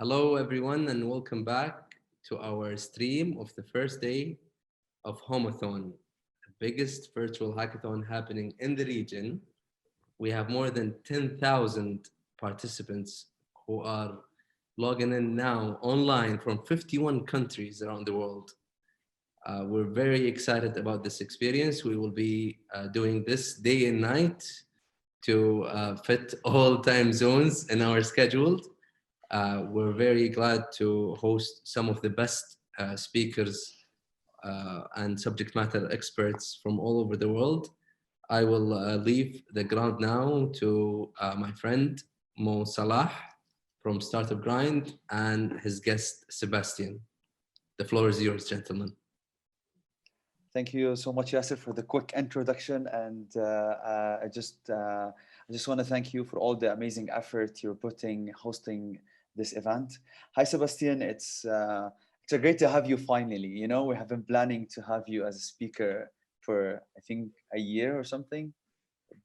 Hello, everyone, and welcome back to our stream of the first day of Homathon, the biggest virtual hackathon happening in the region. We have more than 10,000 participants who are logging in now online from 51 countries around the world. We're very excited about this experience. We will be doing this day and night to fit all time zones in our schedule. We're very glad to host some of the best speakers and subject matter experts from all over the world. I will leave the ground now to my friend Salah from Startup Grind and his guest Sébastien. The floor is yours, gentlemen. Thank you so much, Yasser, for the quick introduction, and I just want to thank you for all the amazing effort you're putting hosting this event. Hi, Sébastien. It's great to have you finally. You know, we have been planning to have you as a speaker for I think a year or something,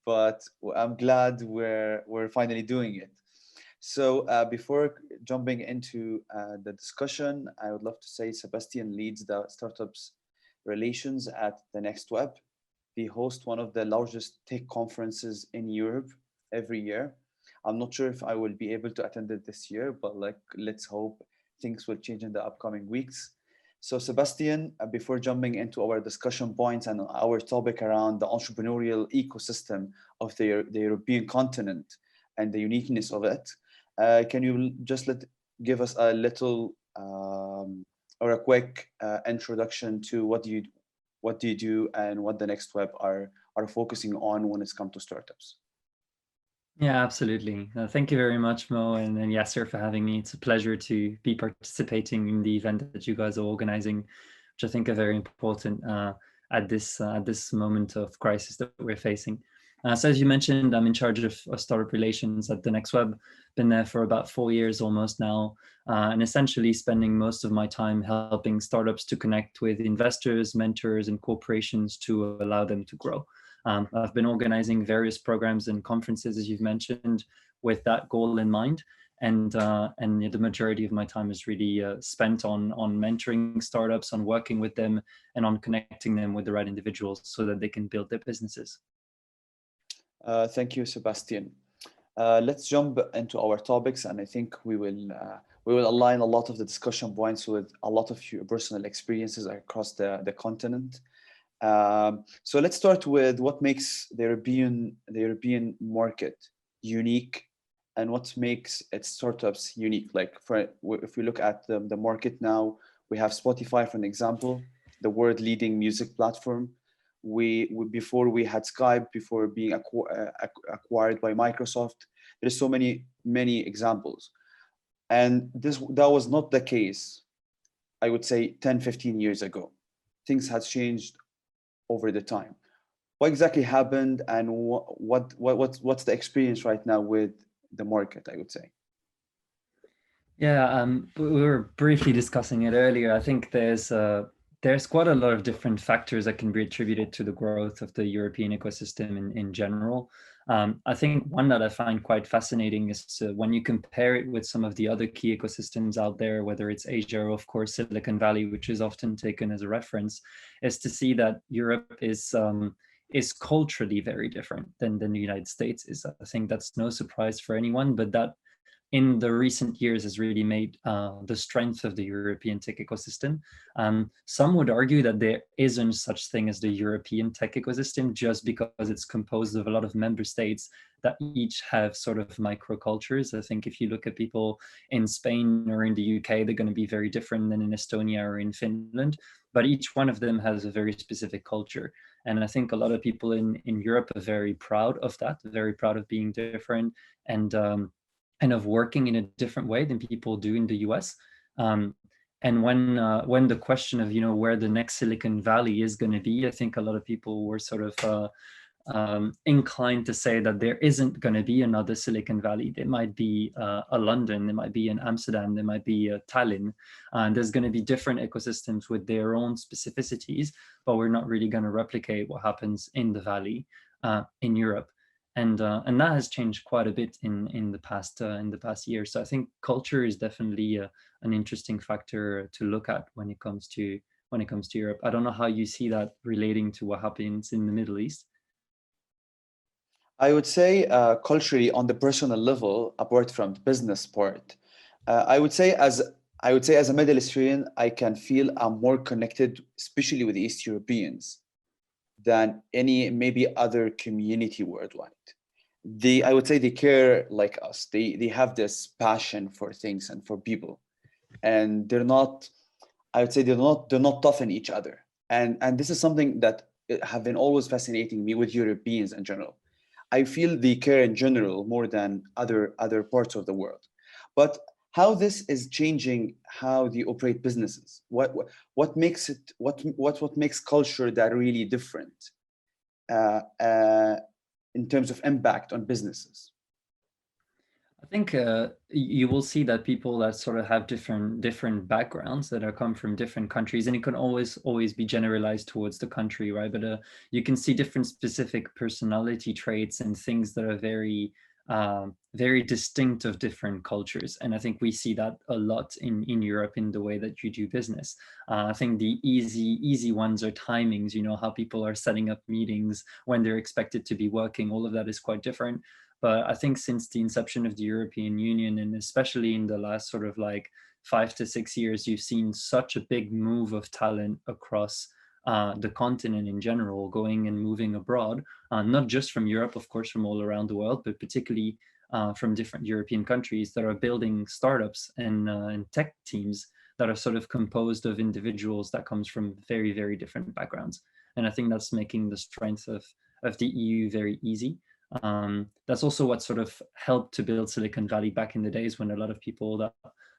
but I'm glad we're finally doing it. So before jumping into the discussion, I would love to say Sébastien leads the startups relations at the Next Web. We host one of the largest tech conferences in Europe every year. I'm not sure if I will be able to attend it this year, but let's hope things will change in the upcoming weeks. So Sébastien, before jumping into our discussion points and our topic around the entrepreneurial ecosystem of the European continent and the uniqueness of it, can you just give us a little or a quick introduction to what do you do and what the Next Web are focusing on when it's come to startups? Yeah, absolutely. Thank you very much, Mo and Yasser, for having me. It's a pleasure to be participating in the event that you guys are organizing, which I think are very important at this moment of crisis that we're facing. So as you mentioned, I'm in charge of startup relations at the Next Web. Been there for about 4 years almost now, and essentially spending most of my time helping startups to connect with investors, mentors, and corporations to allow them to grow. I've been organizing various programs and conferences, as you've mentioned, with that goal in mind. And the majority of my time is really spent on mentoring startups, on working with them, and on connecting them with the right individuals so that they can build their businesses. Thank you, Sébastien. Let's jump into our topics, and I think we will align a lot of the discussion points with a lot of your personal experiences across the continent. So let's start with what makes the European market unique, and what makes its startups unique. Like if we look at the market now, we have Spotify, for an example, the world-leading music platform. Before we had Skype, before being acquired by Microsoft. There's so many examples, and that was not the case, I would say 10-15 years ago. Things has changed over the time. What exactly happened, and what's the experience right now with the market, I would say? Yeah, we were briefly discussing it earlier. I think there's quite a lot of different factors that can be attributed to the growth of the European ecosystem in general. I think one that I find quite fascinating is when you compare it with some of the other key ecosystems out there, whether it's Asia or of course Silicon Valley, which is often taken as a reference, is to see that Europe is culturally very different than the United States is. I think that's no surprise for anyone, but that in the recent years has really made the strength of the European tech ecosystem. Some would argue that there isn't such thing as the European tech ecosystem just because it's composed of a lot of member states that each have sort of microcultures. I think if you look at people in Spain or in the UK, they're going to be very different than in Estonia or in Finland, but each one of them has a very specific culture. And I think a lot of people in Europe are very proud of that, very proud of being different, and of working in a different way than people do in the US. And when the question of where the next Silicon Valley is going to be, I think a lot of people were sort of inclined to say that there isn't going to be another Silicon Valley. There might be a London, there might be an Amsterdam, there might be a Tallinn, and there's going to be different ecosystems with their own specificities, but we're not really going to replicate what happens in the Valley in Europe. and that has changed quite a bit in the past year. So I think culture is definitely an interesting factor to look at when it comes to Europe. I don't know how you see that relating to what happens in the Middle East. I would say culturally, on the personal level, apart from the business part, I would say as a Middle Eastern, I can feel I'm more connected, especially with East Europeans, than any maybe other community worldwide. I would say they care like us. They have this passion for things and for people, and they're not. I would say they're not tough on each other, and this is something that have been always fascinating me with Europeans in general. I feel they care in general more than other parts of the world. But how this is changing how they operate businesses? What makes it what makes culture that really different in terms of impact on businesses? I think you will see that people that sort of have different backgrounds that are come from different countries, and it can always be generalized towards the country, right? But you can see different specific personality traits and things that are very distinct of different cultures. And I think we see that a lot in Europe in the way that you do business. I think the easy ones are timings, how people are setting up meetings, when they're expected to be working. All of that is quite different. But I think since the inception of the European Union, and especially in the last sort of like 5 to 6 years, you've seen such a big move of talent across the continent in general, going and moving abroad, not just from Europe, of course, from all around the world, but particularly from different European countries that are building startups and tech teams that are sort of composed of individuals that comes from very, very different backgrounds. And I think that's making the strength of the EU very easy. That's also what sort of helped to build Silicon Valley back in the days, when a lot of people that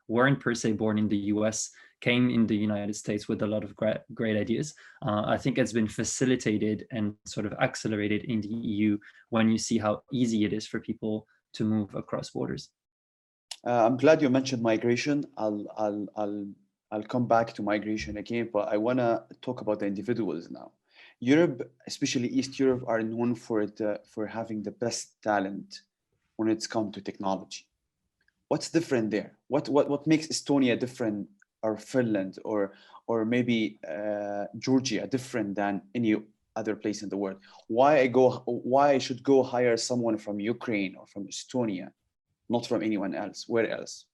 weren't per se born in the US came in the United States with a lot of great ideas. I think it's been facilitated and sort of accelerated in the EU when you see how easy it is for people to move across borders. I'm glad you mentioned migration. I'll come back to migration again, but I want to talk about the individuals now. Europe, especially East Europe, are known for having the best talent when it's come to technology. What's different there? What makes Estonia different, or Finland, or maybe Georgia different than any other place in the world? Why I should go hire someone from Ukraine or from Estonia, not from anyone else? Where else?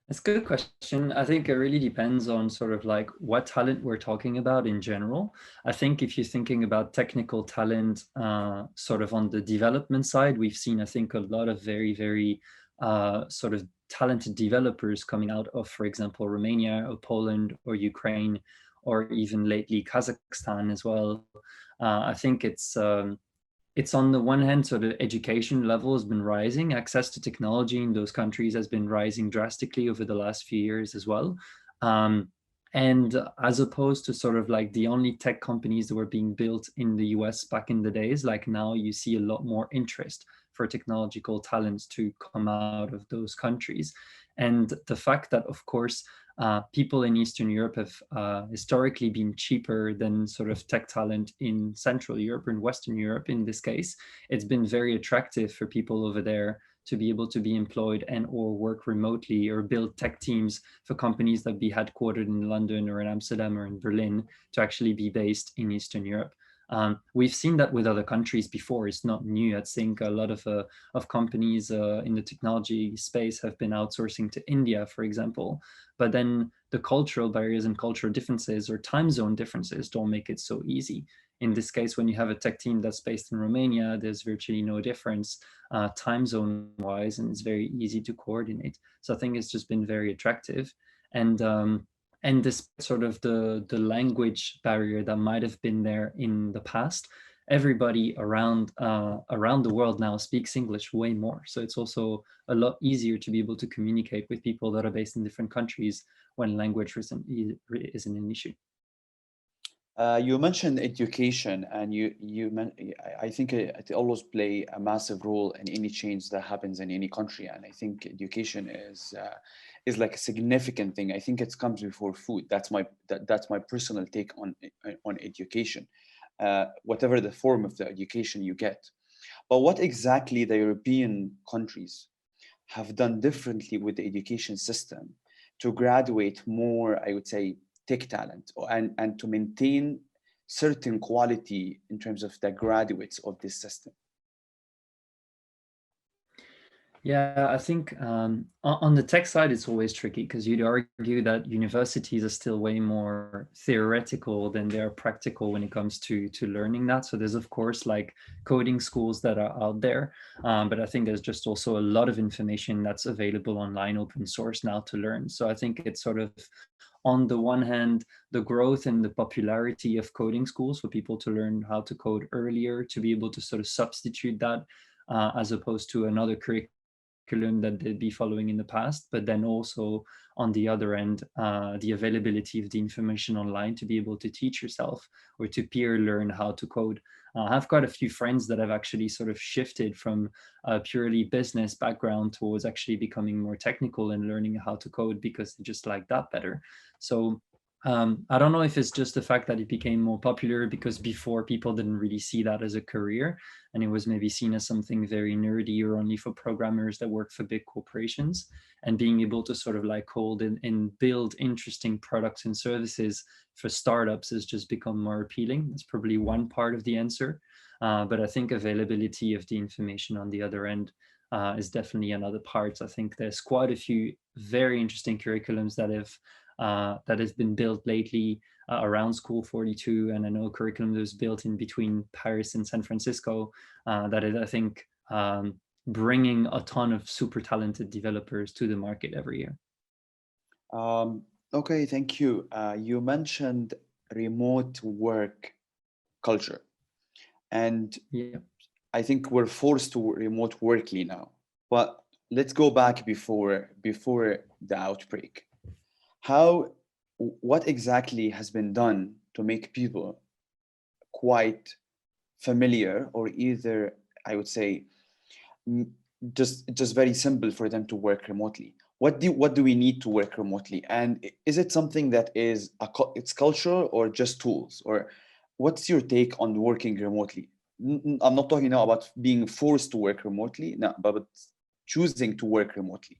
That's a good question. I think it really depends on sort of like what talent we're talking about in general. I think if you're thinking about technical talent, sort of on the development side, we've seen, I think, a lot of very, very sort of talented developers coming out of, for example, Romania or Poland or Ukraine, or even lately Kazakhstan as well. I think it's on the one hand, sort of education level has been rising. Access to technology in those countries has been rising drastically over the last few years as well. And as opposed to sort of like the only tech companies that were being built in the US back in the days, like now you see a lot more interest for technological talents to come out of those countries. And the fact that, of course, people in Eastern Europe have historically been cheaper than sort of tech talent in Central Europe or in Western Europe in this case. It's been very attractive for people over there to be able to be employed and or work remotely or build tech teams for companies that be headquartered in London or in Amsterdam or in Berlin to actually be based in Eastern Europe. We've seen that with other countries before. It's not new. I think a lot of companies in the technology space have been outsourcing to India, for example. But then the cultural barriers and cultural differences or time zone differences don't make it so easy. In this case, when you have a tech team that's based in Romania, there's virtually no difference time zone wise, and it's very easy to coordinate. So I think it's just been very attractive. And this sort of the language barrier that might have been there in the past, everybody around the world now speaks English way more. So it's also a lot easier to be able to communicate with people that are based in different countries when language isn't an issue. You mentioned education, and I think it always play a massive role in any change that happens in any country. And I think education is like a significant thing. I think it comes before food. That's my personal take on education. whatever the form of the education you get. But what exactly the European countries have done differently with the education system to graduate more, I would say, tech talent, and to maintain certain quality in terms of the graduates of this system? Yeah, I think on the tech side, it's always tricky because you'd argue that universities are still way more theoretical than they are practical when it comes to learning that. So there's, of course, like coding schools that are out there. But I think there's just also a lot of information that's available online, open source now to learn. So I think it's sort of, on the one hand, the growth and the popularity of coding schools for people to learn how to code earlier, to be able to sort of substitute that as opposed to another curriculum that they'd be following in the past. But then also on the other end, the availability of the information online to be able to teach yourself or to peer learn how to code. I've got a few friends that have actually sort of shifted from a purely business background towards actually becoming more technical and learning how to code because they just like that better. So I don't know if it's just the fact that it became more popular because before people didn't really see that as a career, and it was maybe seen as something very nerdy or only for programmers that work for big corporations, and being able to sort of like code and build interesting products and services for startups has just become more appealing. That's probably one part of the answer. But I think availability of the information on the other end is definitely another part. I think there's quite a few very interesting curriculums that has been built lately around School 42, and I know curriculum that was built in between Paris and San Francisco that is, I think, bringing a ton of super talented developers to the market every year. Okay, thank you. You mentioned remote work culture, and yeah. I think we're forced to remote workly now. But let's go back before the outbreak. What exactly has been done to make people quite familiar, or either, I would say, just very simple for them to work remotely? What do we need to work remotely? And is it something that is it's culture or just tools? Or what's your take on working remotely? I'm not talking now about being forced to work remotely, no, but choosing to work remotely.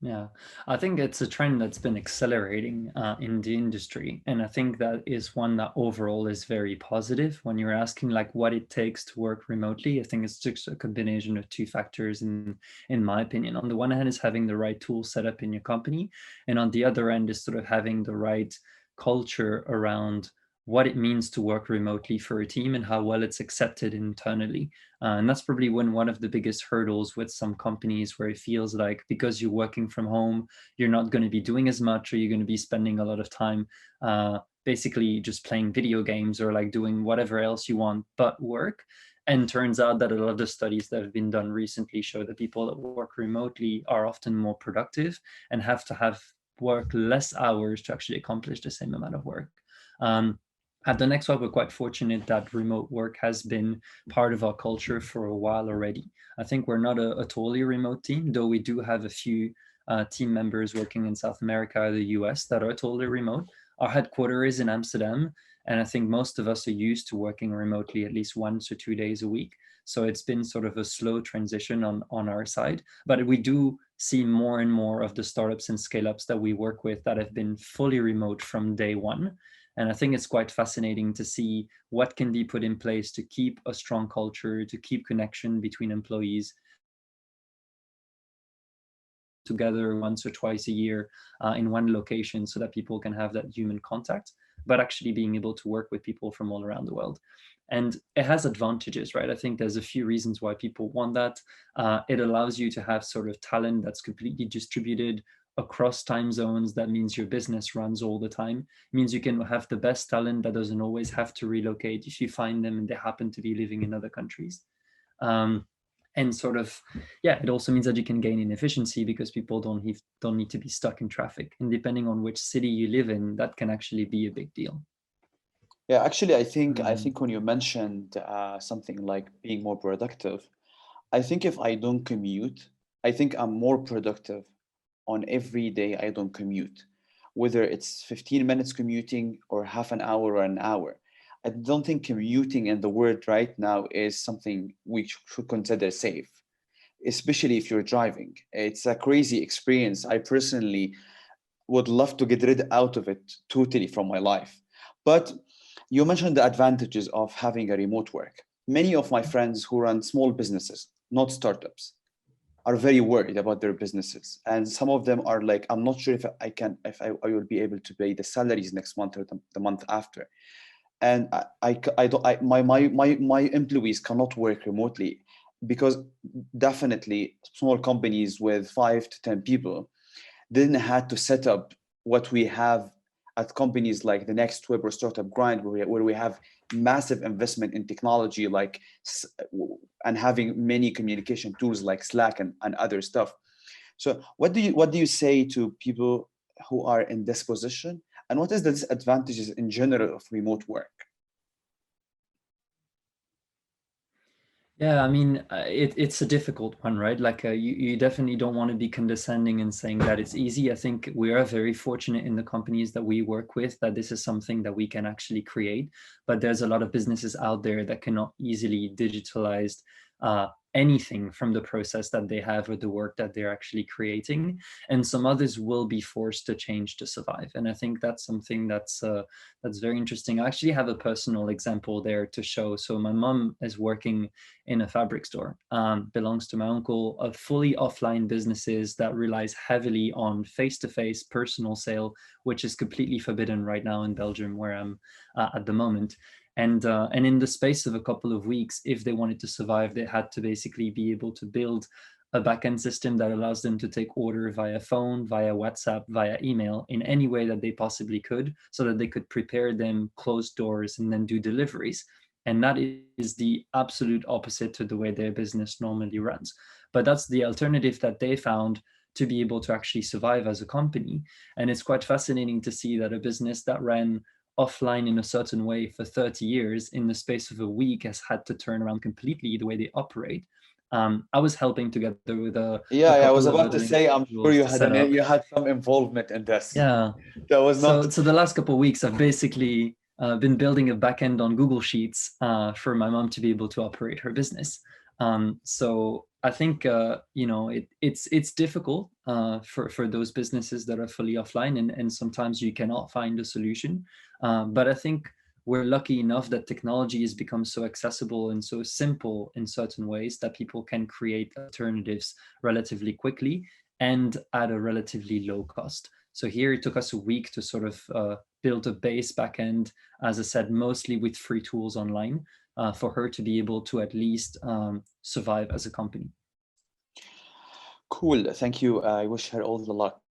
Yeah, I think it's a trend that's been accelerating in the industry. And I think that is one that overall is very positive. When you're asking like what it takes to work remotely, I think it's just a combination of two factors in my opinion. On the one hand is having the right tools set up in your company. And on the other end is sort of having the right culture around what it means to work remotely for a team and how well it's accepted internally. And that's probably one of the biggest hurdles with some companies, where it feels like because you're working from home, you're not going to be doing as much, or you're going to be spending a lot of time basically just playing video games or like doing whatever else you want but work. And turns out that a lot of the studies that have been done recently show that people that work remotely are often more productive and have to have work less hours to actually accomplish the same amount of work. At the Next One, we're quite fortunate that remote work has been part of our culture for a while already. I think we're not a totally remote team, though we do have a few team members working in South America or the US that are totally remote. Our headquarters is in Amsterdam, and I think most of us are used to working remotely at least 1 to 2 days a week. So it's been sort of a slow transition on our side, but we do see more and more of the startups and scale-ups that we work with that have been fully remote from day one. And I think it's quite fascinating to see what can be put in place to keep a strong culture, to keep connection between employees together once or twice a year in one location, so that people can have that human contact, but actually being able to work with people from all around the world. And it has advantages, right? I think there's a few reasons why people want that. It allows you to have sort of talent that's completely distributed across time zones. That means your business runs all the time. It means you can have the best talent that doesn't always have to relocate if you find them and they happen to be living in other countries. And sort of, yeah, it also means that you can gain in efficiency because people don't need to be stuck in traffic. And depending on which city you live in, that can actually be a big deal. Yeah, actually, I think when you mentioned something like being more productive, I think if I don't commute, I think I'm more productive on every day I don't commute, whether it's 15 minutes commuting or half an hour or an hour. I don't think commuting in the world right now is something we should consider safe, especially if you're driving. It's a crazy experience. I personally would love to get rid out of it totally from my life. But you mentioned the advantages of having a remote work. Many of my friends who run small businesses, not startups, are very worried about their businesses. And some of them are like, I'm not sure if I will be able to pay the salaries next month or the month after. And my employees cannot work remotely, because definitely small companies with 5 to 10 people didn't have to set up what we have at companies like the Next Web or Startup Grind, where we have massive investment in technology, like, and having many communication tools like Slack and other stuff. So what do you say to people who are in this position, and what is the disadvantages in general of remote work? Yeah, I mean, it's a difficult one, right? Like, you definitely don't want to be condescending and saying that it's easy. I think we are very fortunate in the companies that we work with that this is something that we can actually create. But there's a lot of businesses out there that cannot easily digitalize anything from the process that they have or the work that they're actually creating, and some others will be forced to change to survive. And I think that's something that's very interesting. I actually have a personal example there to show. So my mom is working in a fabric store, belongs to my uncle, of fully offline businesses that relies heavily on face-to-face personal sale, which is completely forbidden right now in Belgium, where I'm at the moment. And in the space of a couple of weeks, if they wanted to survive, they had to basically be able to build a backend system that allows them to take order via phone, via WhatsApp, via email, in any way that they possibly could, so that they could prepare them, close doors, and then do deliveries. And that is the absolute opposite to the way their business normally runs. But that's the alternative that they found to be able to actually survive as a company. And it's quite fascinating to see that a business that ran offline in a certain way for 30 years, in the space of a week, has had to turn around completely the way they operate. I was helping together with a I was couple of about to other say, I'm sure individuals you had some involvement in this. Yeah. That was not. So the last couple of weeks, I've basically been building a backend on Google Sheets for my mom to be able to operate her business. So I think it's difficult for those businesses that are fully offline, and sometimes you cannot find a solution. But I think we're lucky enough that technology has become so accessible and so simple in certain ways that people can create alternatives relatively quickly and at a relatively low cost. So here it took us a week to sort of build a base backend, as I said, mostly with free tools online, for her to be able to at least survive as a company. Cool, thank you. I wish her all the luck.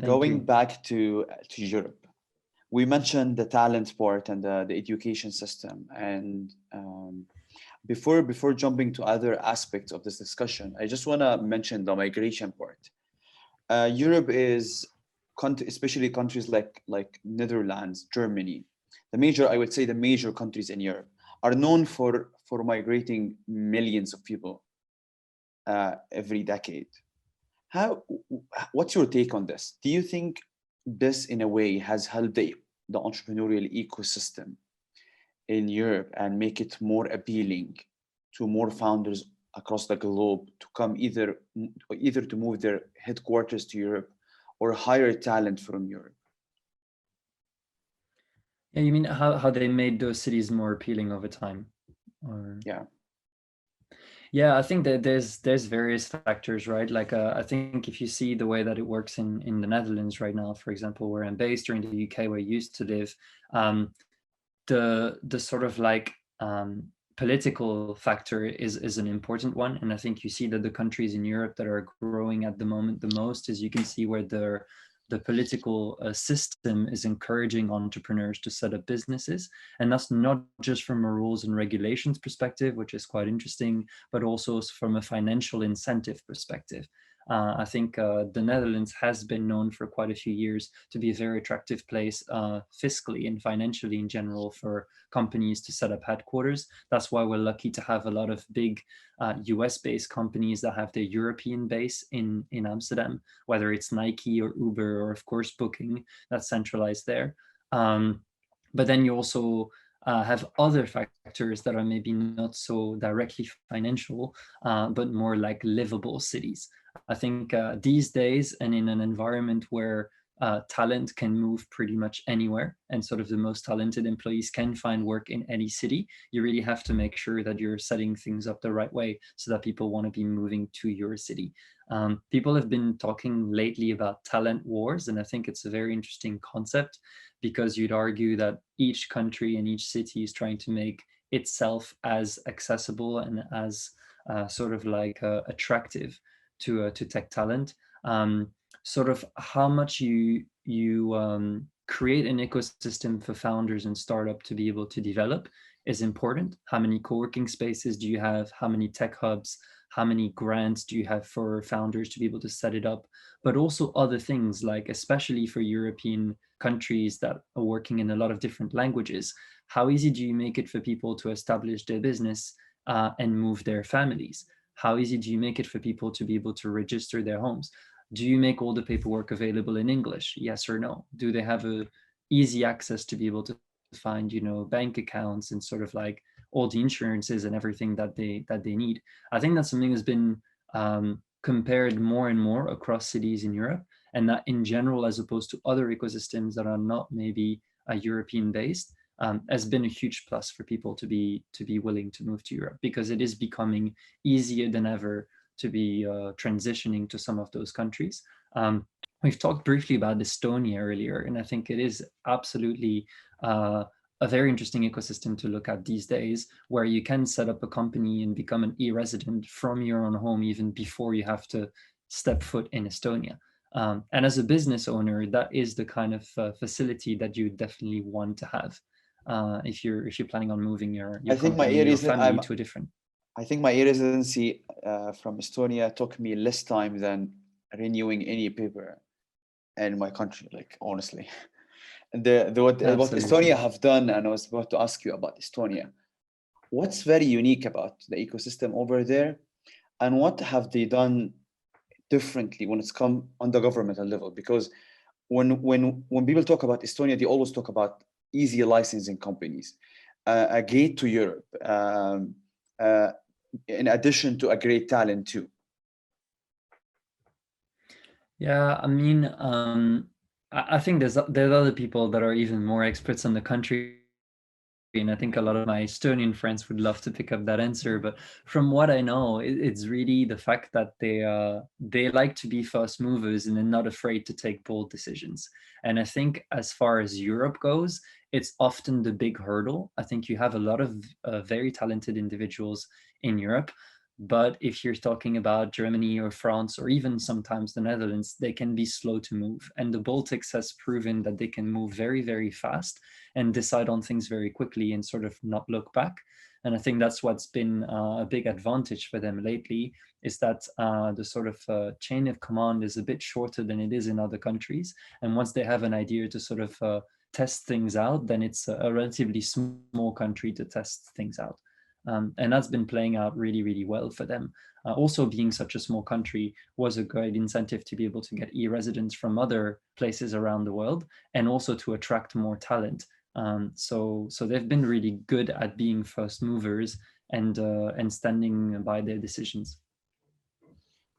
Going back to Europe, we mentioned the talent part and the education system. And before jumping to other aspects of this discussion, I just want to mention the migration part. Europe is, especially countries like Netherlands, Germany, I would say the major countries in Europe are known for migrating millions of people every decade. What's your take on this? Do you think this, in a way, has helped the entrepreneurial ecosystem in Europe and make it more appealing to more founders across the globe to come either to move their headquarters to Europe or hire talent from Europe? Yeah, you mean how they made those cities more appealing over time? Or... Yeah, I think that there's various factors, right? Like I think if you see the way that it works in the Netherlands right now, for example, where I'm based, or in the UK where I used to live, the sort of like political factor is an important one. And I think you see that the countries in Europe that are growing at the moment the most, is you can see where the political system is encouraging entrepreneurs to set up businesses. And that's not just from a rules and regulations perspective, which is quite interesting, but also from a financial incentive perspective. I think the Netherlands has been known for quite a few years to be a very attractive place fiscally and financially in general for companies to set up headquarters. That's why we're lucky to have a lot of big US-based companies that have their European base in Amsterdam, whether it's Nike or Uber or, of course, Booking, that's centralized there. But then you also have other factors that are maybe not so directly financial, but more like livable cities. I think these days, and in an environment where talent can move pretty much anywhere, and sort of the most talented employees can find work in any city, you really have to make sure that you're setting things up the right way so that people want to be moving to your city. People have been talking lately about talent wars, and I think it's a very interesting concept, because you'd argue that each country and each city is trying to make itself as accessible and as sort of like attractive to tech talent. Sort of how much you create an ecosystem for founders and startup to be able to develop is important. How many co-working spaces do you have? How many tech hubs? How many grants do you have for founders to be able to set it up? But also other things, like especially for European countries that are working in a lot of different languages, how easy do you make it for people to establish their business and move their families? How easy do you make it for people to be able to register their homes? Do you make all the paperwork available in English? Yes or no? Do they have a easy access to be able to find, you know, bank accounts and sort of like all the insurances and everything that they need? I think that's something that's been compared more and more across cities in Europe, and that in general, as opposed to other ecosystems that are not maybe European based, has been a huge plus for people to be willing to move to Europe, because it is becoming easier than ever to be transitioning to some of those countries. We've talked briefly about Estonia earlier, and I think it is absolutely a very interesting ecosystem to look at these days, where you can set up a company and become an e-resident from your own home even before you have to step foot in Estonia. And as a business owner, that is the kind of facility that you definitely want to have if you're planning on moving your company, your family to a different. I think my e-residency from Estonia took me less time than renewing any paper in my country, like, honestly. What Estonia have done, and I was about to ask you about Estonia, what's very unique about the ecosystem over there, and what have they done differently when it's come on the governmental level? Because when people talk about Estonia, they always talk about easy licensing companies, a gate to Europe, in addition to a great talent too. Yeah, I mean, I think there's other people that are even more experts on the country, and I think a lot of my Estonian friends would love to pick up that answer. But from what I know, it's really the fact that they like to be first movers and they're not afraid to take bold decisions. And I think as far as Europe goes, it's often the big hurdle. I think you have a lot of very talented individuals in Europe, but if you're talking about Germany or France or even sometimes the Netherlands, they can be slow to move. And the Baltics has proven that they can move very, very fast and decide on things very quickly and sort of not look back. And I think that's what's been a big advantage for them lately, is that the sort of chain of command is a bit shorter than it is in other countries. And once they have an idea to sort of test things out, then it's a relatively small country to test things out. And that's been playing out really, really well for them. Also, being such a small country was a great incentive to be able to get e-residents from other places around the world, and also to attract more talent. So they've been really good at being first movers and standing by their decisions.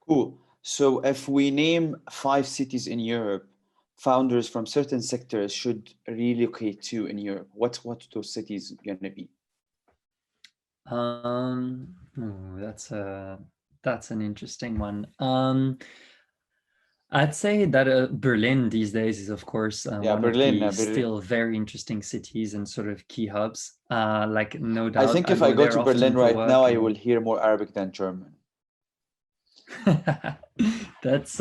Cool. So if we name 5 cities in Europe, founders from certain sectors should relocate to in Europe, what those cities gonna be? That's an interesting one. I'd say that Berlin these days is, of course, one Berlin, of the still very interesting cities and sort of key hubs. Like, no doubt. I think if I go to Berlin right now, I will hear more Arabic than German. That's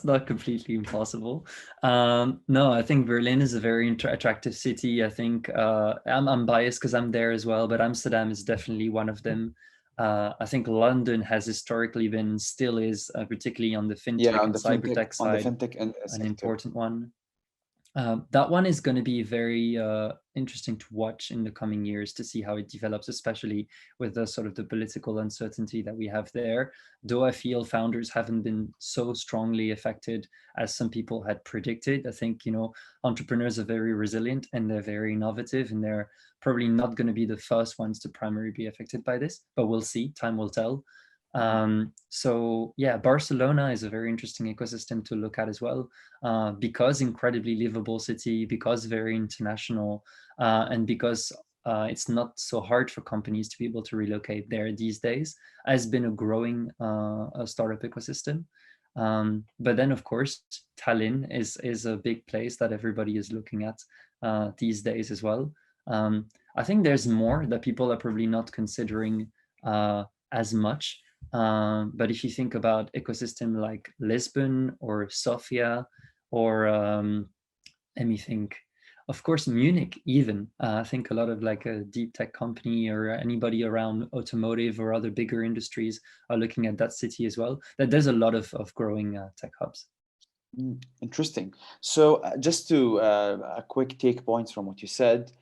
not completely impossible. No, I think Berlin is a very attractive city. I think I'm biased because I'm there as well, but Amsterdam is definitely one of them. I think London has historically been, still is, particularly on the fintech and cybertech side, an important one. That one is going to be very interesting to watch in the coming years to see how it develops, especially with the sort of the political uncertainty that we have there. Though I feel founders haven't been so strongly affected as some people had predicted. I think, you know, entrepreneurs are very resilient and they're very innovative, and they're probably not going to be the first ones to primarily be affected by this, but we'll see, time will tell. So yeah, Barcelona is a very interesting ecosystem to look at as well, because incredibly livable city, because very international, and because it's not so hard for companies to be able to relocate there these days, has been a growing startup ecosystem. But then of course, Tallinn is a big place that everybody is looking at these days as well. I think there's more that people are probably not considering as much. But if you think about ecosystem like Lisbon or Sofia, or let me think, of course, Munich even. I think a lot of like a deep tech company or anybody around automotive or other bigger industries are looking at that city as well. That there's a lot of growing tech hubs. Interesting. So just to a quick take points from what you said,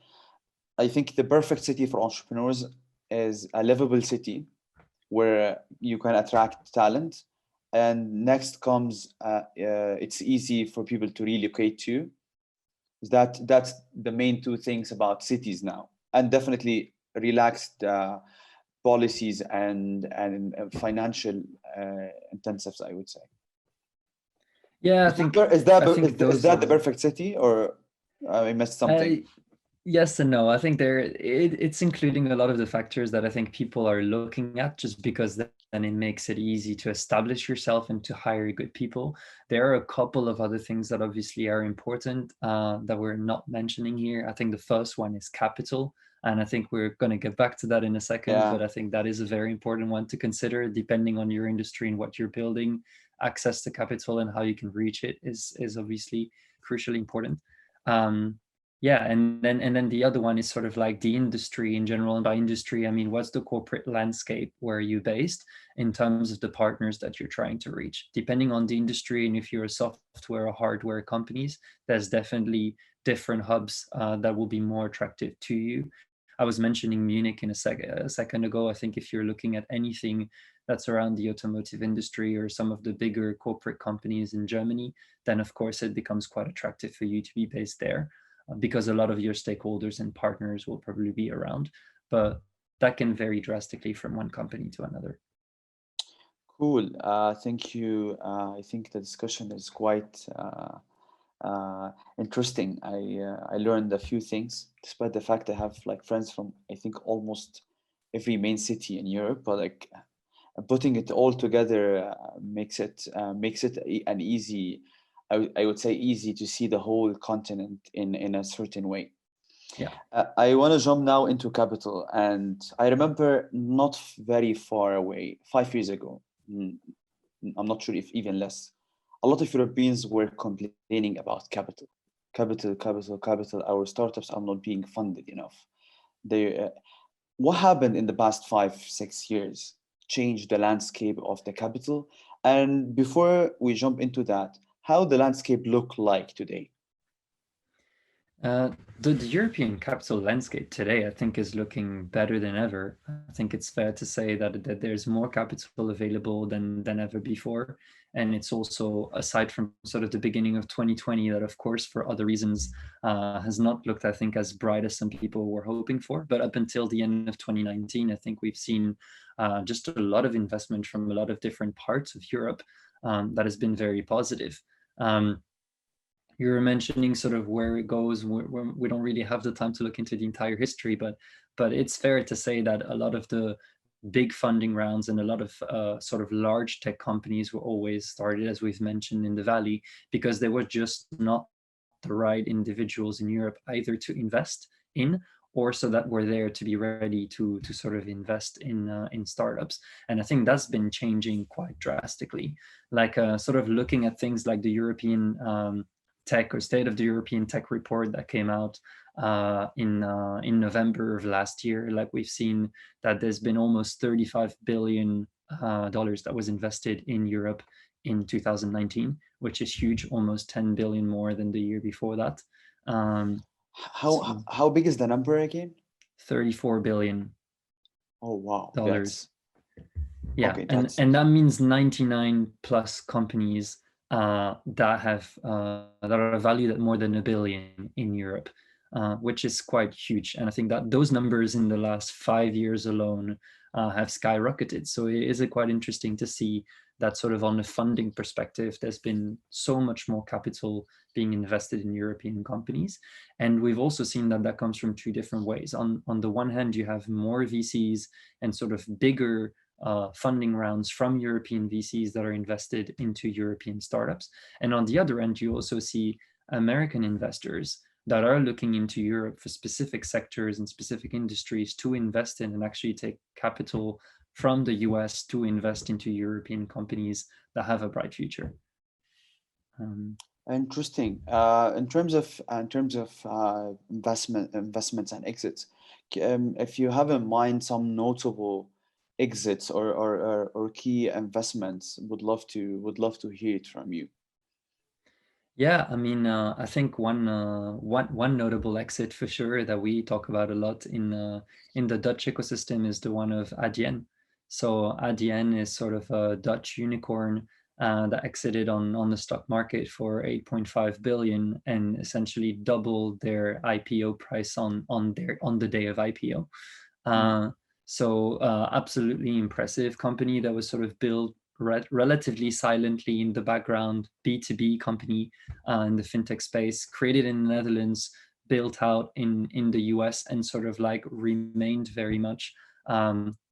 I think the perfect city for entrepreneurs is a livable city where you can attract talent, and next comes it's easy for people to relocate to. That's the main two things about cities now, and definitely relaxed policies and financial incentives, I would say. Yeah, I think is that the are perfect city, or I missed something? Yes and no. I think it's including a lot of the factors that I think people are looking at, just because then it makes it easy to establish yourself and to hire good people. There are a couple of other things that obviously are important that we're not mentioning here. I think the first one is capital. And I think we're going to get back to that in a second, but I think that is a very important one to consider, depending on your industry and what you're building. Access to capital and how you can reach it is obviously crucially important. Yeah, and then the other one is sort of like the industry in general. And by industry, I mean, what's the corporate landscape where you're based in terms of the partners that you're trying to reach? Depending on the industry, and if you're a software or hardware companies, there's definitely different hubs that will be more attractive to you. I was mentioning Munich in a second ago. I think if you're looking at anything that's around the automotive industry or some of the bigger corporate companies in Germany, then of course it becomes quite attractive for you to be based there, because a lot of your stakeholders and partners will probably be around, but that can vary drastically from one company to another. Cool. Thank you. I think the discussion is quite interesting. I learned a few things, despite the fact I have like friends from, I think, almost every main city in Europe, but like putting it all together makes it an easy, I would say easy to see the whole continent in a certain way. Yeah. I want to jump now into capital. And I remember not very far away, 5 years ago, I'm not sure if even less, a lot of Europeans were complaining about capital. Our startups are not being funded enough. What happened in the past 5-6 years changed the landscape of the capital? And before we jump into that, how the landscape look like today? The European capital landscape today, I think, is looking better than ever. I think it's fair to say that there's more capital available than ever before. And it's also, aside from sort of the beginning of 2020, that of course, for other reasons, has not looked, I think, as bright as some people were hoping for. But up until the end of 2019, I think we've seen just a lot of investment from a lot of different parts of Europe that has been very positive. You were mentioning sort of where it goes. We don't really have the time to look into the entire history, but it's fair to say that a lot of the big funding rounds and a lot of sort of large tech companies were always started, as we've mentioned, in the Valley, because they were just not the right individuals in Europe either to invest in, or so that we're there to be ready to sort of invest in startups. And I think that's been changing quite drastically. Like sort of looking at things like the European Tech or State of the European Tech report that came out in November of last year, like we've seen that there's been almost $35 billion that was invested in Europe in 2019, which is huge, almost 10 billion more than the year before that. How big is the number again? 34 billion. Oh wow, dollars. Yeah, okay, and that means 99 plus companies that are valued at more than $1 billion in Europe, which is quite huge. And I think that those numbers in the last 5 years alone have skyrocketed. So it is quite interesting to see that sort of on the funding perspective, there's been so much more capital being invested in European companies. And we've also seen that that comes from two different ways. On the one hand, you have more VCs and sort of bigger funding rounds from European VCs that are invested into European startups. And on the other end, you also see American investors that are looking into Europe for specific sectors and specific industries to invest in and actually take capital from the US to invest into European companies that have a bright future. Interesting. In terms of investments and exits, if you have in mind some notable exits or key investments, would love to hear it from you. Yeah, I mean, I think one notable exit for sure that we talk about a lot in the Dutch ecosystem is the one of Adyen. So Adyen is sort of a Dutch unicorn that exited on the stock market for 8.5 billion and essentially doubled their IPO price on the day of IPO. So absolutely impressive company that was sort of built relatively silently in the background, B2B company in the fintech space, created in the Netherlands, built out in the US, and sort of like remained very much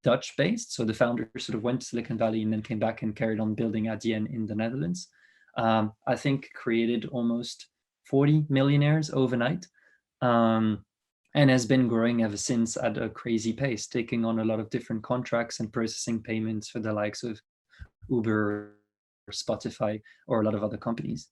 Dutch based. So the founder sort of went to Silicon Valley and then came back and carried on building Adyen in the Netherlands. I think created almost 40 millionaires overnight. And has been growing ever since at a crazy pace, taking on a lot of different contracts and processing payments for the likes of Uber, or Spotify, or a lot of other companies.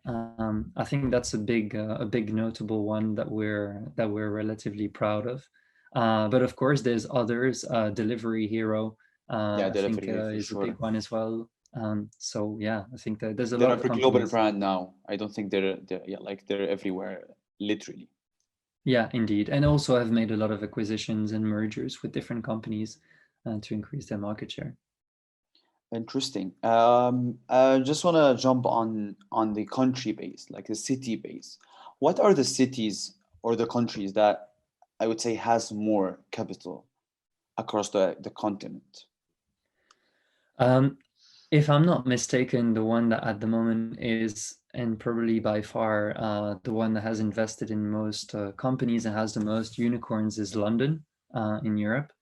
I think that's a big notable one that we're relatively proud of. But of course, there's others. Delivery Hero, I think is a big one as well. So yeah, I think that there's a lot of companies. They're a global brand now. I don't think they're everywhere, literally. Yeah, indeed. And also have made a lot of acquisitions and mergers with different companies to increase their market share. Interesting. I just want to jump on the country base, like the city base. What are the cities or the countries that I would say has more capital across the continent? If I'm not mistaken, the one that at the moment is, and probably by far, the one that has invested in most companies and has the most unicorns is London in Europe.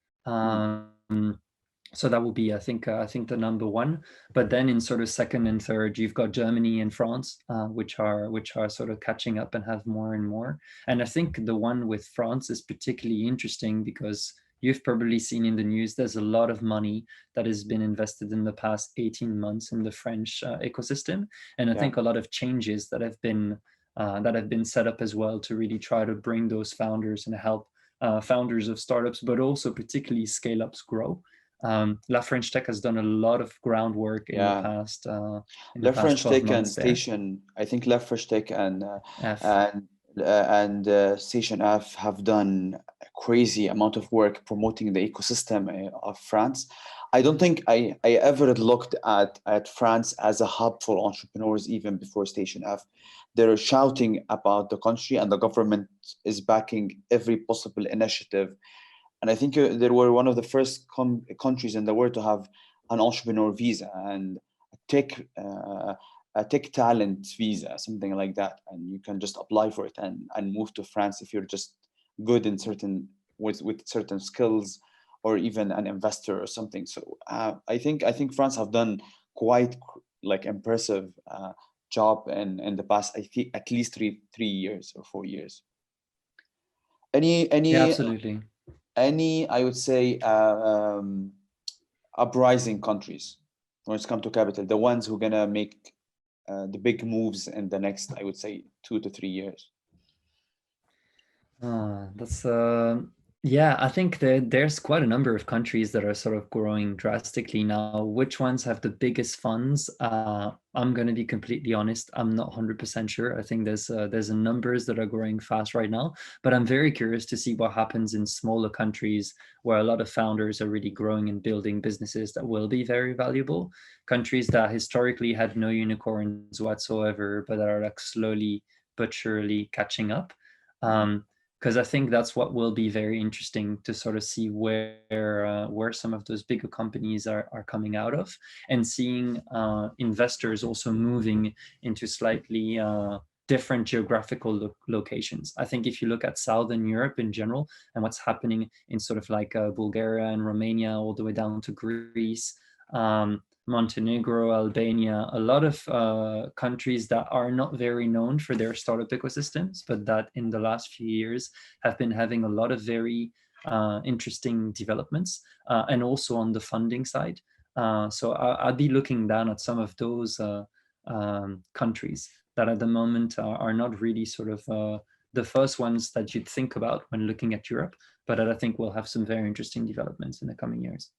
So that will be, I think the number one. But then in sort of second and third, you've got Germany and France, which are sort of catching up and have more and more. And I think the one with France is particularly interesting because you've probably seen in the news, there's a lot of money that has been invested in the past 18 months in the French ecosystem. And I think a lot of changes that have been set up as well to really try to bring those founders and help founders of startups, but also particularly scale-ups grow. La French Tech has done a lot of groundwork in the past. La French Tech and Station, I think La French Tech and Station F have done a crazy amount of work promoting the ecosystem of France. I don't think I ever looked at France as a hub for entrepreneurs even before Station F. They're shouting about the country, and the government is backing every possible initiative. And I think they were one of the first countries in the world to have an entrepreneur visa and a tech talent visa, something like that. And you can just apply for it and move to France if you're just good in with certain skills, or even an investor or something. So I think France have done quite like impressive job in the past, I think at least 3 years or 4 years. Absolutely. Any, I would say, uprising countries when it's come to capital, the ones who are gonna make the big moves in the next, I would say, 2 to 3 years. That's Yeah, I think that there's quite a number of countries that are sort of growing drastically now. Which ones have the biggest funds? I'm going to be completely honest. I'm not 100% sure. I think there's a numbers that are growing fast right now, but I'm very curious to see what happens in smaller countries where a lot of founders are really growing and building businesses that will be very valuable. Countries that historically had no unicorns whatsoever, but are like slowly but surely catching up. Because I think that's what will be very interesting to sort of see where some of those bigger companies are coming out of, and seeing investors also moving into slightly different geographical locations. I think if you look at Southern Europe in general and what's happening in sort of like Bulgaria and Romania all the way down to Greece, Montenegro, Albania, a lot of countries that are not very known for their startup ecosystems, but that in the last few years have been having a lot of very interesting developments, and also on the funding side. So I'd be looking down at some of those countries that at the moment are not really sort of the first ones that you'd think about when looking at Europe, but I think we'll have some very interesting developments in the coming years.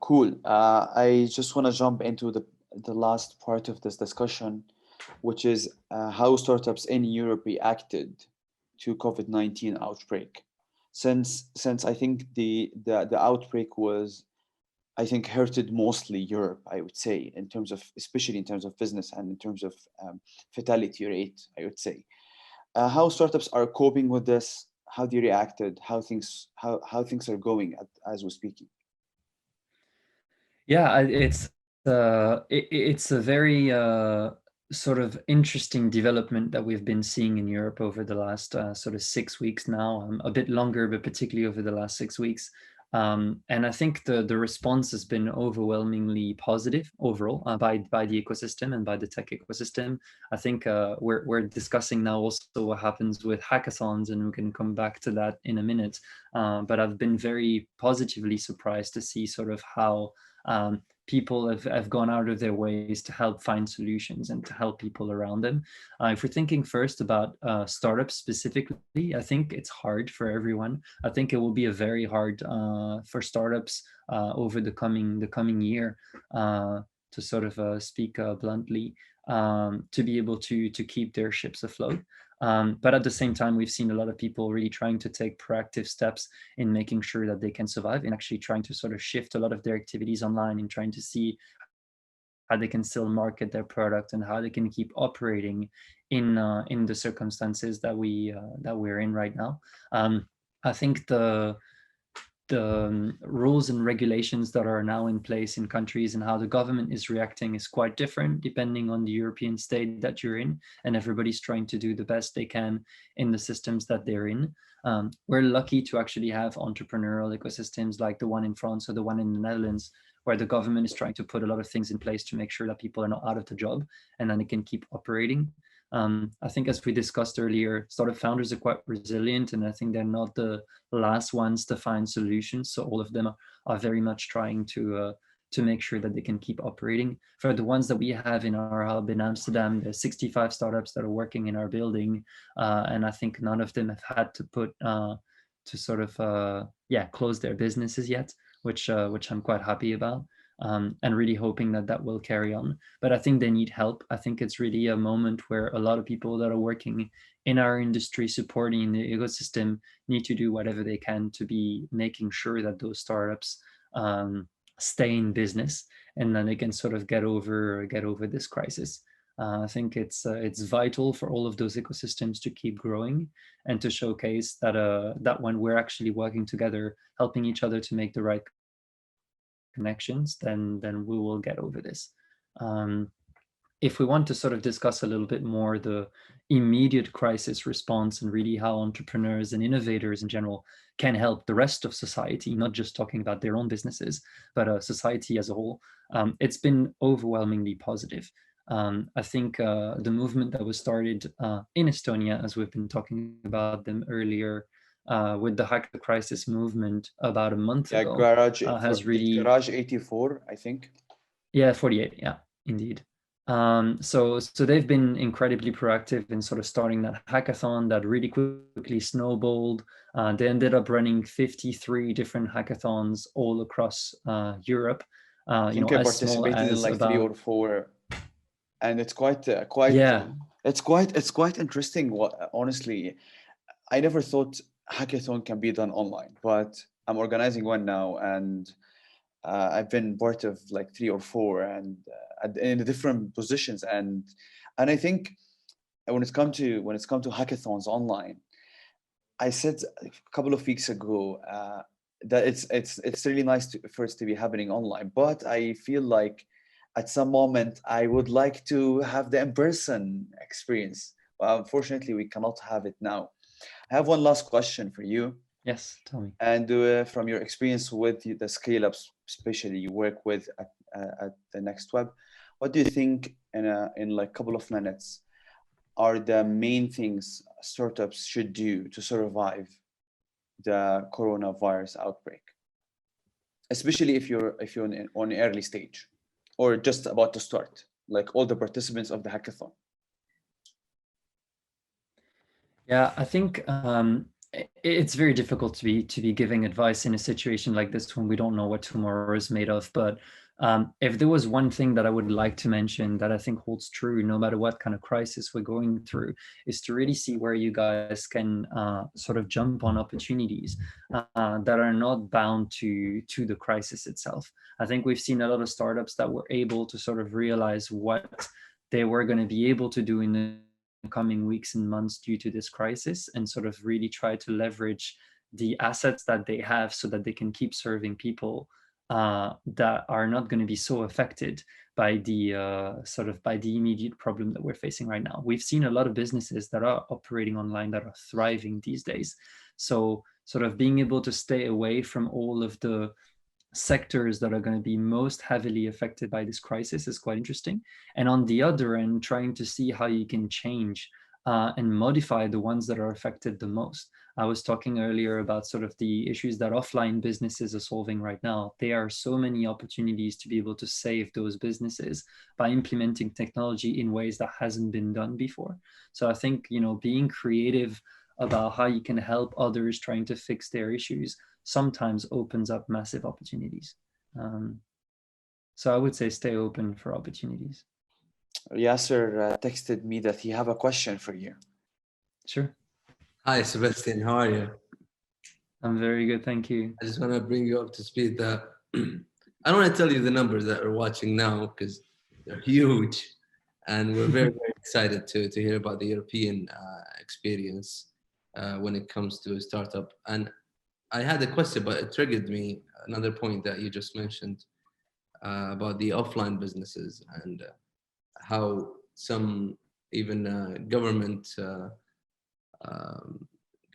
Cool. I just want to jump into the last part of this discussion, which is how startups in Europe reacted to COVID-19 outbreak. Since I think the outbreak was, I think, hurted mostly Europe, I would say, in terms of, especially in terms of business and in terms of fatality rate, I would say. How startups are coping with this, how they reacted, how things are going as we're speaking. Yeah, it's a very sort of interesting development that we've been seeing in Europe over the last sort of 6 weeks now, a bit longer, but particularly over the last 6 weeks. And I think the response has been overwhelmingly positive overall by the ecosystem and by the tech ecosystem. I think we're discussing now also what happens with hackathons, and we can come back to that in a minute. But I've been very positively surprised to see sort of how people have gone out of their ways to help find solutions and to help people around them. If we're thinking first about startups specifically, I think it's hard for everyone. I think it will be a very hard for startups over the coming year, to sort of speak bluntly, to be able to keep their ships afloat. But at the same time, we've seen a lot of people really trying to take proactive steps in making sure that they can survive, and actually trying to sort of shift a lot of their activities online and trying to see how they can still market their product and how they can keep operating in the circumstances that we're in right now. I think the rules and regulations that are now in place in countries and how the government is reacting is quite different depending on the European state that you're in, and everybody's trying to do the best they can in the systems that they're in. We're lucky to actually have entrepreneurial ecosystems like the one in France or the one in the Netherlands, where the government is trying to put a lot of things in place to make sure that people are not out of the job and then it can keep operating. I think, as we discussed earlier, startup founders are quite resilient, and I think they're not the last ones to find solutions. So all of them are very much trying to make sure that they can keep operating. For the ones that we have in our hub in Amsterdam, there's 65 startups that are working in our building, and I think none of them have had to put to sort of close their businesses yet, which I'm quite happy about. And really hoping that will carry on. But I think they need help. I think it's really a moment where a lot of people that are working in our industry supporting the ecosystem need to do whatever they can to be making sure that those startups stay in business, and then they can sort of get over this crisis. I think it's vital for all of those ecosystems to keep growing and to showcase that when we're actually working together, helping each other to make the right connections, then we will get over this. If we want to sort of discuss a little bit more the immediate crisis response and really how entrepreneurs and innovators in general can help the rest of society, not just talking about their own businesses, but society as a whole, it's been overwhelmingly positive. I think the movement that was started in Estonia, as we've been talking about them earlier, with the Hack the Crisis movement about a month ago, Garage has really... Garage 84, I think. Yeah, 48, yeah, indeed. So they've been incredibly proactive in sort of starting that hackathon that really quickly snowballed. They ended up running 53 different hackathons all across Europe. I think I participated in like 3 or 4, and it's quite yeah. It's quite interesting. Honestly, I never thought hackathon can be done online, but I'm organizing one now, and I've been part of like 3 or 4, and in the different positions, and I think when it comes to hackathons online, I said a couple of weeks ago that it's really nice for it to be happening online, but I feel like at some moment I would like to have the in-person experience. Well, unfortunately, we cannot have it now. I have one last question for you. Yes, tell me. And from your experience with the scale-ups, especially you work with at the Next Web, what do you think in like a couple of minutes are the main things startups should do to survive the coronavirus outbreak, especially if you're on an early stage or just about to start, like all the participants of the hackathon? Yeah, I think it's very difficult to be giving advice in a situation like this when we don't know what tomorrow is made of. But if there was one thing that I would like to mention that I think holds true, no matter what kind of crisis we're going through, is to really see where you guys can sort of jump on opportunities that are not bound to the crisis itself. I think we've seen a lot of startups that were able to sort of realize what they were going to be able to do in the coming weeks and months due to this crisis, and sort of really try to leverage the assets that they have so that they can keep serving people that are not going to be so affected by the by the immediate problem that we're facing right now. We've seen a lot of businesses that are operating online that are thriving these days. So sort of being able to stay away from all of the sectors that are going to be most heavily affected by this crisis is quite interesting. And on the other end, trying to see how you can change and modify the ones that are affected the most. I was talking earlier about sort of the issues that offline businesses are solving right now. There are so many opportunities to be able to save those businesses by implementing technology in ways that hasn't been done before. So I think, you know, being creative about how you can help others trying to fix their issues sometimes opens up massive opportunities. So I would say stay open for opportunities. Yasser texted me that he have a question for you. Sure. Hi, Sébastien. How are you? I'm very good, thank you. I just want to bring you up to speed that I don't want to tell you the numbers that are watching now because they're huge, and we're very, very excited to hear about the European experience when it comes to a startup. And I had a question, but it triggered me another point that you just mentioned about the offline businesses and how some even government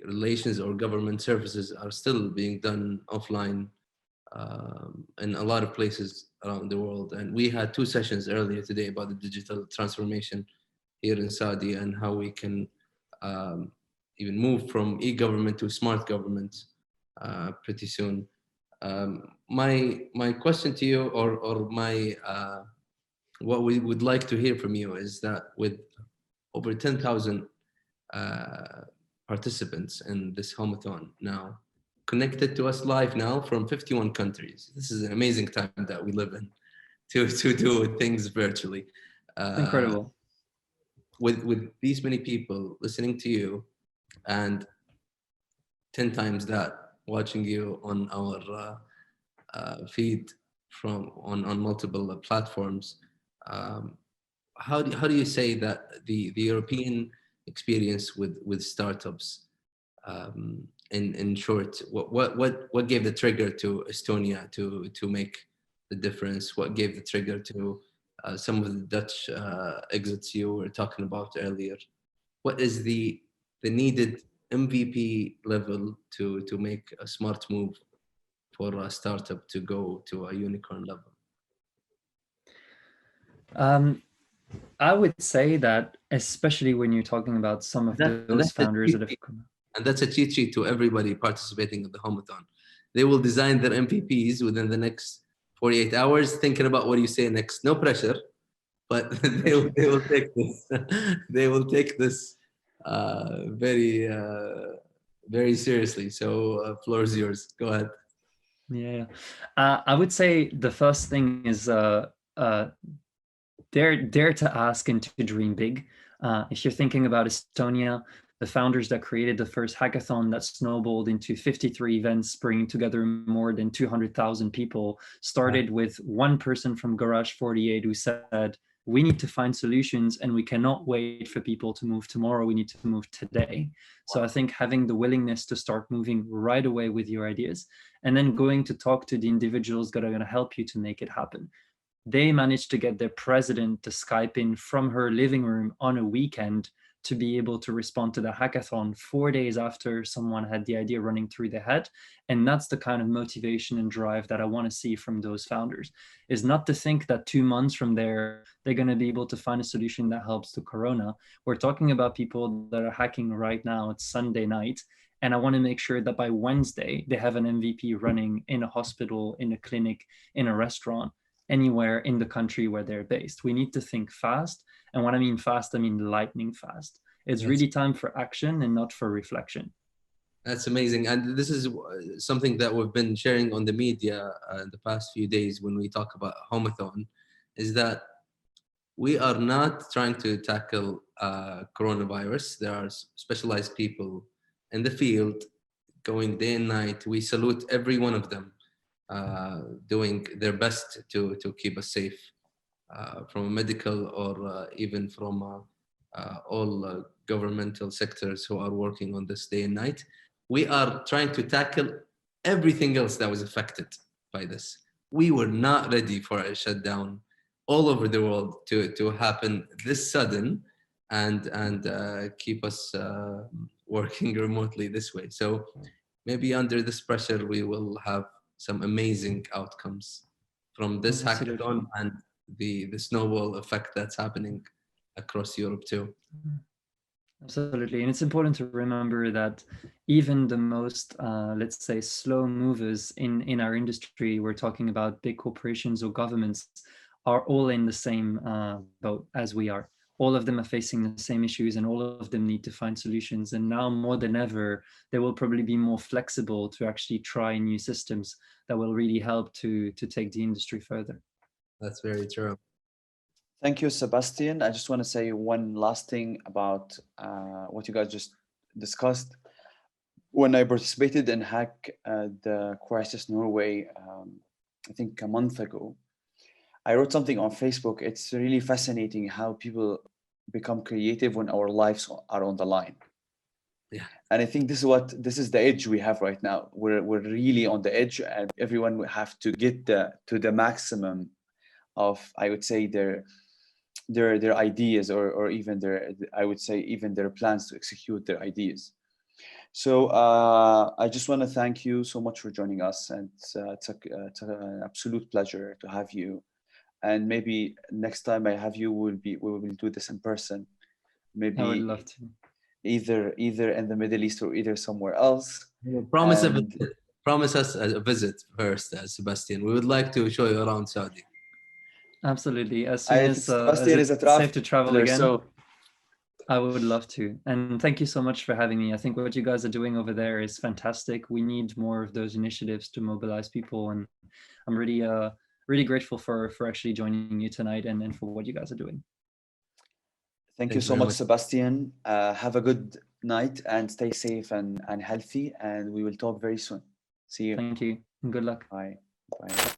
relations or government services are still being done offline in a lot of places around the world. And we had 2 sessions earlier today about the digital transformation here in Saudi and how we can even move from e-government to smart government pretty soon. My question to you, or my what we would like to hear from you, is that with over 10,000 participants in this hackathon now, connected to us live now from 51 countries. This is an amazing time that we live in to do things virtually. Incredible. With these many people listening to you and 10 times that watching you on our feed on multiple platforms, how do you say that the European experience with startups, in short, what gave the trigger to Estonia to make the difference? What gave the trigger to some of the Dutch exits you were talking about earlier? What is the needed MVP level to make a smart move for a startup to go to a unicorn level? I would say that, especially when you're talking about some of those founders that have come. And that's a cheat sheet to everybody participating in the hackathon. They will design their MVPs within the next 48 hours, thinking about what you say next. No pressure. but they will take this. They will take this very very seriously. So floor is yours. Go ahead. Yeah, I would say the first thing is dare to ask and to dream big. If you're thinking about Estonia, the founders that created the first hackathon that snowballed into 53 events, bringing together more than 200,000 people, started with one person from Garage 48 who said, we need to find solutions and we cannot wait for people to move tomorrow. We need to move today. So I think having the willingness to start moving right away with your ideas and then going to talk to the individuals that are going to help you to make it happen. They managed to get their president to Skype in from her living room on a weekend to be able to respond to the hackathon 4 days after someone had the idea running through their head. And that's the kind of motivation and drive that I want to see from those founders, is not to think that 2 months from there, they're going to be able to find a solution that helps to Corona. We're talking about people that are hacking right now. It's Sunday night. And I want to make sure that by Wednesday, they have an MVP running in a hospital, in a clinic, in a restaurant, anywhere in the country where they're based. We need to think fast. And when I mean fast, I mean lightning fast. It's really time for action and not for reflection. That's amazing. And this is something that we've been sharing on the media the past few days when we talk about Hoomathon, is that we are not trying to tackle coronavirus. There are specialized people in the field going day and night. We salute every one of them doing their best to keep us safe. From a medical or even from all governmental sectors who are working on this day and night. We are trying to tackle everything else that was affected by this. We were not ready for a shutdown all over the world to happen this sudden and keep us working remotely this way. So maybe under this pressure, we will have some amazing outcomes from this hackathon and the snowball effect that's happening across Europe too. Absolutely. And it's important to remember that even the most, let's say, slow movers in our industry, we're talking about big corporations or governments, are all in the same boat as we are. All of them are facing the same issues and all of them need to find solutions. And now more than ever, they will probably be more flexible to actually try new systems that will really help to take the industry further. That's very true. Thank you, Sebastian. I just want to say one last thing about what you guys just discussed. When I participated in Hack the Crisis Norway, I think a month ago, I wrote something on Facebook. It's really fascinating how people become creative when our lives are on the line. Yeah. And I think this is the edge we have right now. We're really on the edge, and everyone will have to get to the maximum of, I would say, their ideas or even their plans to execute their ideas. So I just want to thank you so much for joining us, and it's an absolute pleasure to have you. And maybe next time I have you, we will do this in person. Maybe I would love to. Either in the Middle East or either somewhere else. Promise us a visit first, Sebastian. We would like to show you around Saudi. Absolutely. As soon as Sebastian is safe to travel again, so I would love to. And thank you so much for having me. I think what you guys are doing over there is fantastic. We need more of those initiatives to mobilize people. And I'm really grateful for actually joining you tonight and for what you guys are doing. Thank you so much, Sebastian. Have a good night and stay safe and healthy. And we will talk very soon. See you. Thank you. And good luck. Bye. Bye.